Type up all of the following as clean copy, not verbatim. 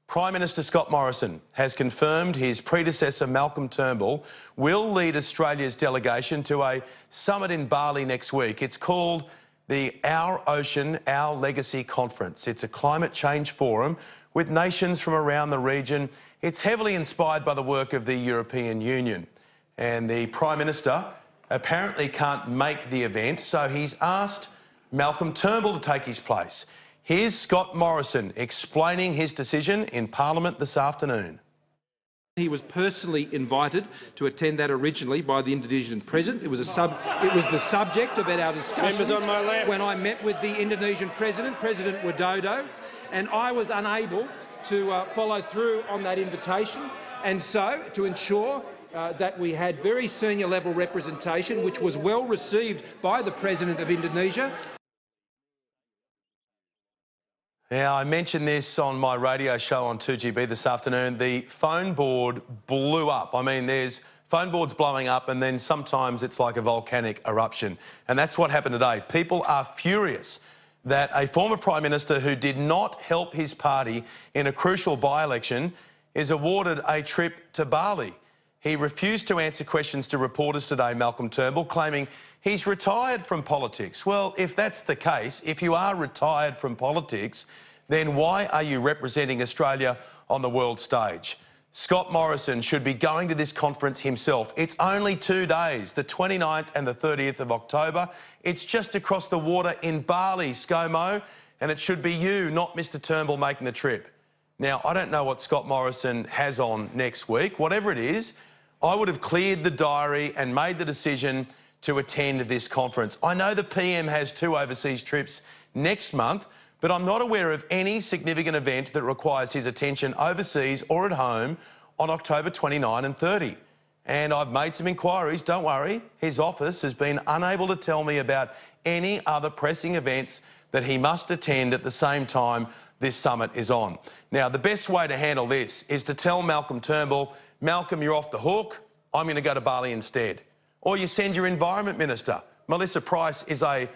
Prime Minister Scott Morrison has confirmed his predecessor Malcolm Turnbull will lead Australia's delegation to a summit in Bali next week. It's called the Our Ocean, Our Legacy Conference. It's a climate change forum with nations from around the region. It's heavily inspired by the work of the European Union. And the Prime Minister apparently can't make the event, so he's asked Malcolm Turnbull to take his place. Here's Scott Morrison explaining his decision in Parliament this afternoon. He was personally invited to attend that originally by the Indonesian President. It was the subject of our discussions on my left. When I met with the Indonesian President, President Widodo, and I was unable to follow through on that invitation. And so, to ensure that we had very senior level representation, which was well received by the President of Indonesia. Now, I mentioned this on my radio show on 2GB this afternoon. The phone board blew up. I mean, there's phone boards blowing up and then sometimes it's like a volcanic eruption. And that's what happened today. People are furious that a former Prime Minister who did not help his party in a crucial by-election is awarded a trip to Bali. He refused to answer questions to reporters today, Malcolm Turnbull, claiming he's retired from politics. Well, if that's the case, if you are retired from politics, then why are you representing Australia on the world stage? Scott Morrison should be going to this conference himself. It's only 2 days, the 29th and the 30th of October. It's just across the water in Bali, ScoMo, and it should be you, not Mr Turnbull, making the trip. Now, I don't know what Scott Morrison has on next week. Whatever it is, I would have cleared the diary and made the decision to attend this conference. I know the PM has 2 overseas trips next month, but I'm not aware of any significant event that requires his attention overseas or at home on October 29 and 30. And I've made some inquiries, don't worry. His office has been unable to tell me about any other pressing events that he must attend at the same time this summit is on. Now, the best way to handle this is to tell Malcolm Turnbull, Malcolm, you're off the hook, I'm going to go to Bali instead. Or you send your Environment Minister. Melissa Price is a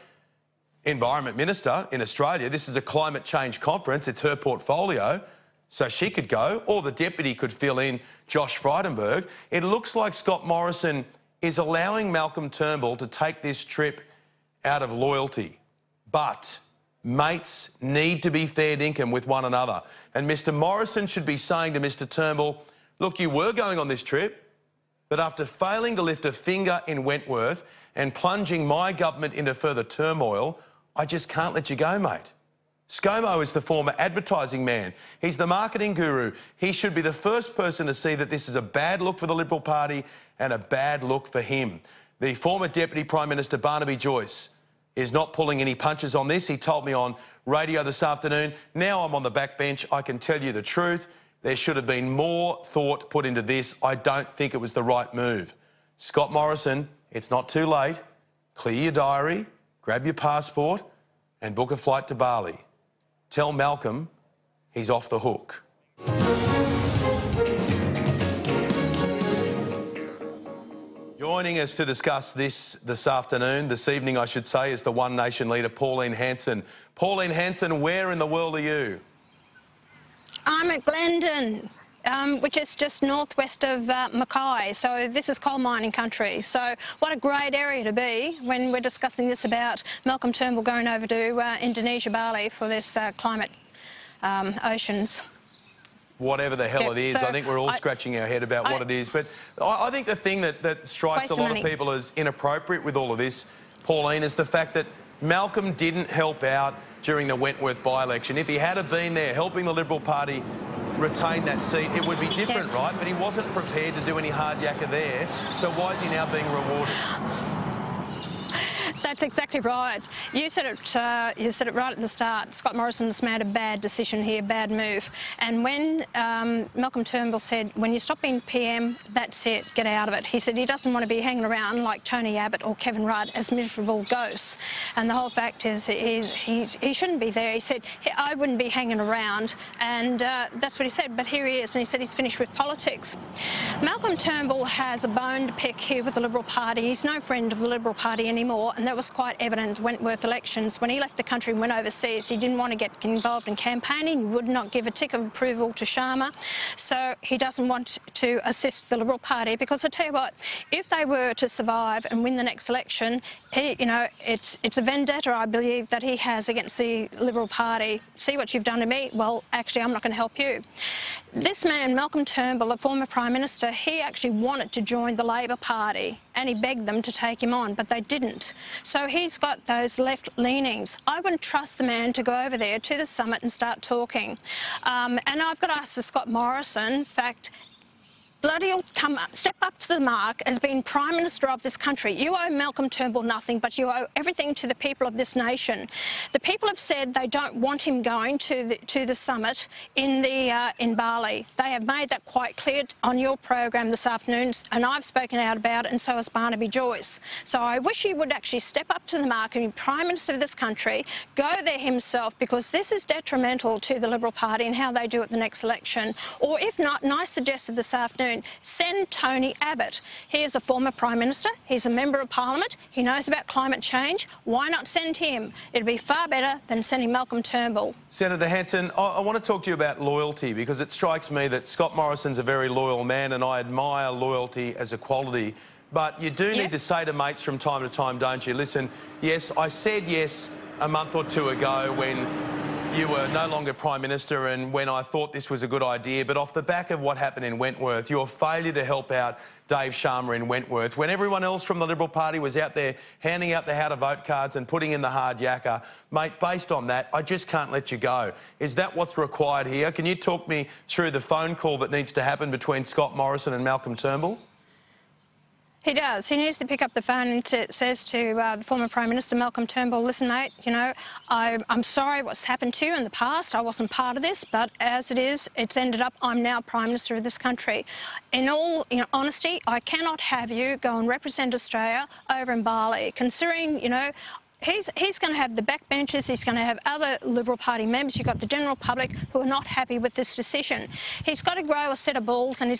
Environment Minister in Australia. This is a climate change conference. It's her portfolio, so she could go, or the Deputy could fill in, Josh Frydenberg. It looks like Scott Morrison is allowing Malcolm Turnbull to take this trip out of loyalty. But mates need to be fair dinkum with one another. And Mr Morrison should be saying to Mr Turnbull, look, you were going on this trip, but after failing to lift a finger in Wentworth and plunging my government into further turmoil, I just can't let you go, mate. ScoMo is the former advertising man. He's the marketing guru. He should be the first person to see that this is a bad look for the Liberal Party and a bad look for him. The former Deputy Prime Minister, Barnaby Joyce, is not pulling any punches on this. He told me on radio this afternoon, now I'm on the backbench, I can tell you the truth. There should have been more thought put into this. I don't think it was the right move. Scott Morrison, it's not too late. Clear your diary, grab your passport and book a flight to Bali. Tell Malcolm he's off the hook. Joining us to discuss this afternoon, this evening I should say, is the One Nation leader, Pauline Hanson. Pauline Hanson, where in the world are you? I'm at Glendon, which is just northwest of Mackay, so this is coal mining country. So what a great area to be when we're discussing this about Malcolm Turnbull going over to Indonesia, Bali for this climate oceans. Whatever the hell it is, so I think we're all scratching our head about what it is. But I think the thing that strikes a lot of people as inappropriate with all of this, Pauline, is the fact that Malcolm didn't help out during the Wentworth by-election. If he had been there helping the Liberal Party retain that seat, it would be different, right? But he wasn't prepared to do any hard yakka there, so why is he now being rewarded? That's exactly right. You said it right at the start. Scott Morrison's made a bad decision here, bad move. And when Malcolm Turnbull said, when you stop being PM, that's it, get out of it. He said he doesn't want to be hanging around like Tony Abbott or Kevin Rudd as miserable ghosts. And the whole fact is he shouldn't be there. He said, I wouldn't be hanging around. And that's what he said. But here he is, and he said he's finished with politics. Malcolm Turnbull has a bone to pick here with the Liberal Party. He's no friend of the Liberal Party anymore, and that was quite evident in Wentworth elections. When he left the country and went overseas, he didn't want to get involved in campaigning. He would not give a tick of approval to Sharma. So he doesn't want to assist the Liberal Party, because I tell you what, if they were to survive and win the next election, it's a vendetta, I believe, that he has against the Liberal Party. See what you've done to me? Well, actually, I'm not going to help you. This man, Malcolm Turnbull, a former Prime Minister, he actually wanted to join the Labor Party and he begged them to take him on, but they didn't. So he's got those left leanings. I wouldn't trust the man to go over there to the summit and start talking. And I've got to ask Scott Morrison, in fact, bloody step up to the mark as being Prime Minister of this country. You owe Malcolm Turnbull nothing, but you owe everything to the people of this nation. The people have said they don't want him going to the summit in Bali. They have made that quite clear on your program this afternoon, and I've spoken out about it, and so has Barnaby Joyce. So I wish he would actually step up to the mark and be Prime Minister of this country, go there himself, because this is detrimental to the Liberal Party and how they do it the next election. Or if not, and I suggested this afternoon, send Tony Abbott. He is a former Prime Minister. He's a Member of Parliament. He knows about climate change. Why not send him? It'd be far better than sending Malcolm Turnbull. Senator Hanson, I want to talk to you about loyalty, because it strikes me that Scott Morrison's a very loyal man and I admire loyalty as a quality. But you do need to say to mates from time to time, don't you? Listen, yes, I said yes a month or two ago when you were no longer Prime Minister and when I thought this was a good idea, but off the back of what happened in Wentworth, your failure to help out Dave Sharma in Wentworth, when everyone else from the Liberal Party was out there handing out the how to vote cards and putting in the hard yakka, mate, based on that, I just can't let you go. Is that what's required here? Can you talk me through the phone call that needs to happen between Scott Morrison and Malcolm Turnbull? He does. He needs to pick up the phone and says to the former Prime Minister, Malcolm Turnbull, listen, mate, you know, I'm sorry what's happened to you in the past. I wasn't part of this, but as it is, it's ended up I'm now Prime Minister of this country. In all honesty, I cannot have you go and represent Australia over in Bali, considering, you know, He's going to have the backbenchers, he's going to have other Liberal Party members, you've got the general public who are not happy with this decision. He's got to grow a set of balls, and he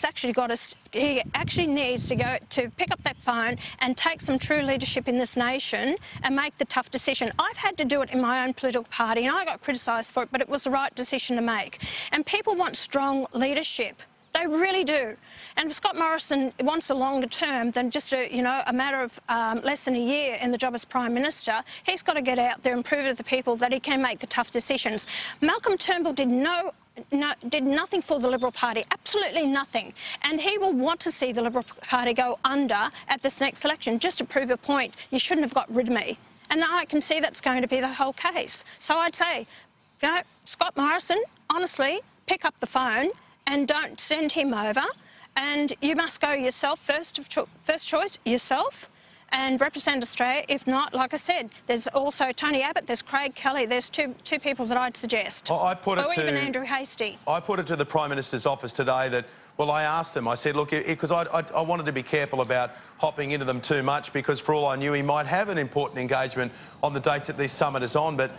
actually needs to go to pick up that phone and take some true leadership in this nation and make the tough decision. I've had to do it in my own political party and I got criticised for it, but it was the right decision to make. And people want strong leadership. They really do. And if Scott Morrison wants a longer term than just a matter of less than a year in the job as Prime Minister, he's got to get out there and prove to the people that he can make the tough decisions. Malcolm Turnbull did nothing for the Liberal Party, absolutely nothing. And he will want to see the Liberal Party go under at this next election just to prove a point. You shouldn't have got rid of me. And I can see that's going to be the whole case. So I'd say, you know, Scott Morrison, honestly, pick up the phone and don't send him over, and you must go yourself, first choice, yourself, and represent Australia. If not, like I said, there's also Tony Abbott, there's Craig Kelly, there's two people that I'd suggest. Or even Andrew Hastie. I put it to the Prime Minister's office today that, well, I asked them, I said, look, because I wanted to be careful about hopping into them too much, because for all I knew, he might have an important engagement on the dates that this summit is on, but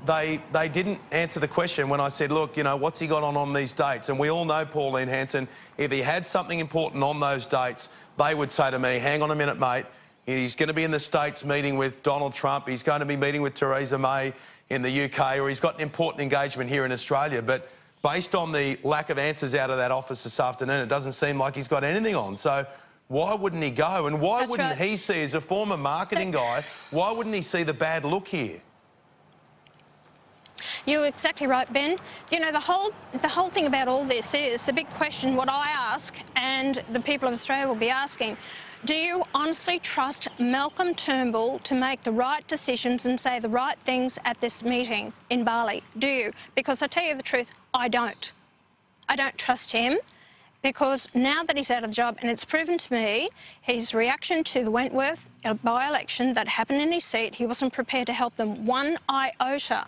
they didn't answer the question when I said, look, you know, what's he got on these dates? And we all know, Pauline Hanson, if he had something important on those dates, they would say to me, hang on a minute, mate, he's going to be in the States meeting with Donald Trump, he's going to be meeting with Theresa May in the UK, or he's got an important engagement here in Australia. But based on the lack of answers out of that office this afternoon, it doesn't seem like he's got anything on. So why wouldn't he go? And why wouldn't he see, as a former marketing guy, why wouldn't he see the bad look here? You're exactly right, Ben. You know, the whole thing about all this is the big question, what I ask and the people of Australia will be asking, do you honestly trust Malcolm Turnbull to make the right decisions and say the right things at this meeting in Bali? Do you? Because I tell you the truth, I don't. I don't trust him, because now that he's out of the job, and it's proven to me, his reaction to the Wentworth by-election that happened in his seat, he wasn't prepared to help them one iota.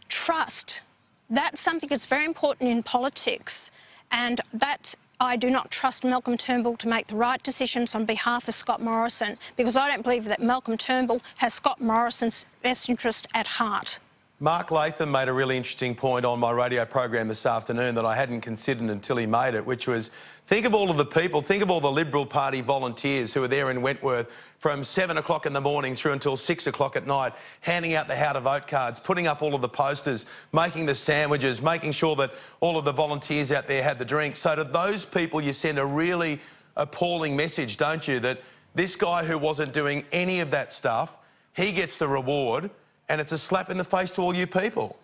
Trust. That's something that's very important in politics, and that I do not trust Malcolm Turnbull to make the right decisions on behalf of Scott Morrison, because I don't believe that Malcolm Turnbull has Scott Morrison's best interest at heart. Mark Latham made a really interesting point on my radio program this afternoon that I hadn't considered until he made it, which was, think of all of the people, think of all the Liberal Party volunteers who were there in Wentworth from 7 o'clock in the morning through until 6 o'clock at night, handing out the how to vote cards, putting up all of the posters, making the sandwiches, making sure that all of the volunteers out there had the drinks. So to those people you send a really appalling message, don't you, that this guy who wasn't doing any of that stuff, he gets the reward, and it's a slap in the face to all you people.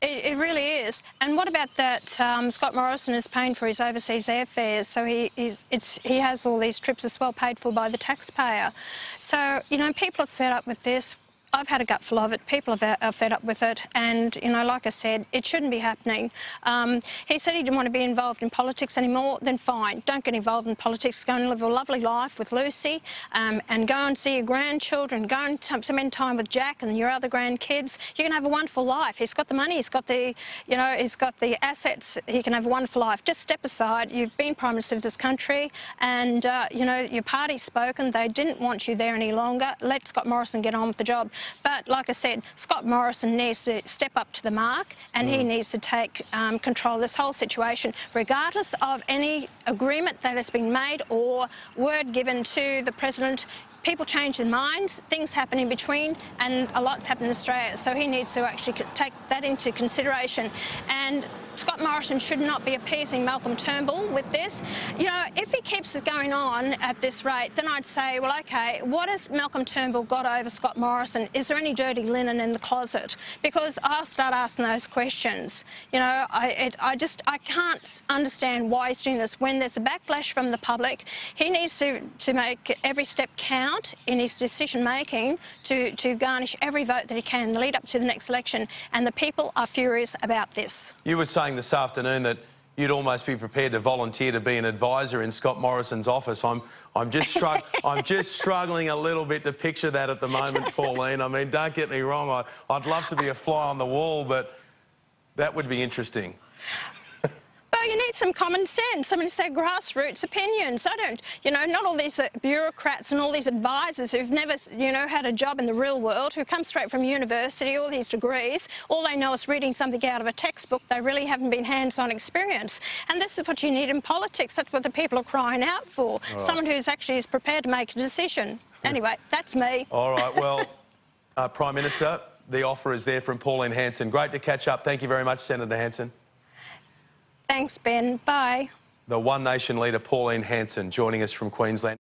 It really is. And what about that Scott Morrison is paying for his overseas airfares, so he has all these trips as well paid for by the taxpayer. So, you know, people are fed up with this. I've had a gutful of it. People are fed up with it. And, you know, like I said, it shouldn't be happening. He said he didn't want to be involved in politics anymore. Then fine, don't get involved in politics. Go and live a lovely life with Lucy and go and see your grandchildren. Go and spend time with Jack and your other grandkids. You can have a wonderful life. He's got the money. He's got the, you know, he's got the assets. He can have a wonderful life. Just step aside. You've been Prime Minister of this country and, you know, your party's spoken. They didn't want you there any longer. Let Scott Morrison get on with the job. But like I said, Scott Morrison needs to step up to the mark and he needs to take control of this whole situation, regardless of any agreement that has been made or word given to the President. People change their minds, things happen in between, and a lot's happened in Australia. So he needs to actually take that into consideration. And Scott Morrison should not be appeasing Malcolm Turnbull with this. You know, if he keeps it going on at this rate, then I'd say, well, OK, what has Malcolm Turnbull got over Scott Morrison? Is there any dirty linen in the closet? Because I'll start asking those questions. You know, I can't understand why he's doing this. When there's a backlash from the public, he needs to make every step count in his decision-making to garnish every vote that he can in the lead up to the next election. And the people are furious about this. You were saying this afternoon that you'd almost be prepared to volunteer to be an advisor in Scott Morrison's office. I'm just struggling a little bit to picture that at the moment, Pauline. I mean, don't get me wrong, I'd love to be a fly on the wall, but that would be interesting. Well, you need some common sense. I mean, say grassroots opinions. I don't, you know, not all these bureaucrats and all these advisors who've never, you know, had a job in the real world, who come straight from university, all these degrees. All they know is reading something out of a textbook. They really haven't been hands-on experience. And this is what you need in politics. That's what the people are crying out for. Right. Someone who's actually is prepared to make a decision. Anyway, that's me. All right, well, Prime Minister, the offer is there from Pauline Hanson. Great to catch up. Thank you very much, Senator Hanson. Thanks, Ben. Bye. The One Nation leader, Pauline Hanson, joining us from Queensland.